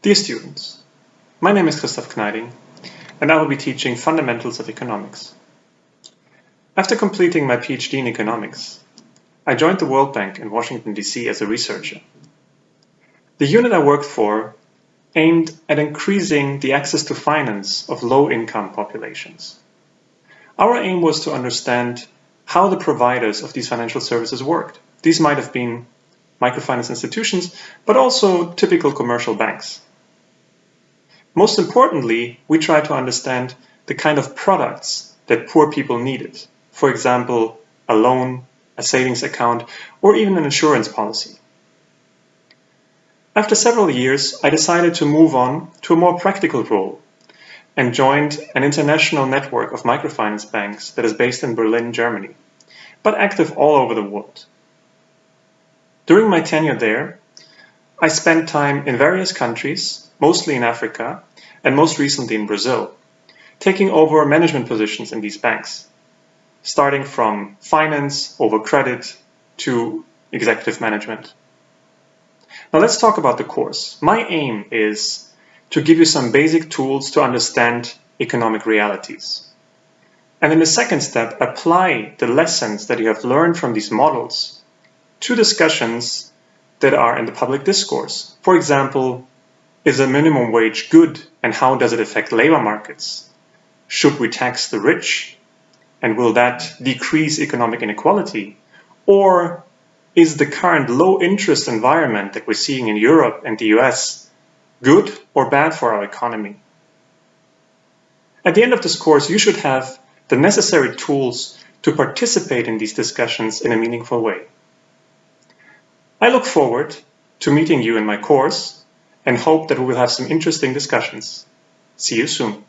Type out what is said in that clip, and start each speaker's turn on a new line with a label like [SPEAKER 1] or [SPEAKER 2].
[SPEAKER 1] Dear students, my name is Christoph Kneiding, and I will be teaching Fundamentals of Economics. After completing my PhD in economics, I joined the World Bank in Washington, D.C. as a researcher. The unit I worked for aimed at increasing the access to finance of low-income populations. Our aim was to understand how the providers of these financial services worked. These might have been microfinance institutions, but also typical commercial banks. Most importantly, we try to understand the kind of products that poor people needed. For example, a loan, a savings account, or even an insurance policy. After several years, I decided to move on to a more practical role and joined an international network of microfinance banks that is based in Berlin, Germany, but active all over the world. During my tenure there, I spent time in various countries, mostly in Africa, and most recently in Brazil, taking over management positions in these banks, starting from finance over credit to executive management. Now let's talk about the course. My aim is to give you some basic tools to understand economic realities. And in the second step, apply the lessons that you have learned from these models to discussions that are in the public discourse. For example, is a minimum wage good and how does it affect labor markets? Should we tax the rich? And will that decrease economic inequality? Or is the current low interest environment that we're seeing in Europe and the US good or bad for our economy? At the end of this course, you should have the necessary tools to participate in these discussions in a meaningful way. I look forward to meeting you in my course and hope that we will have some interesting discussions. See you soon.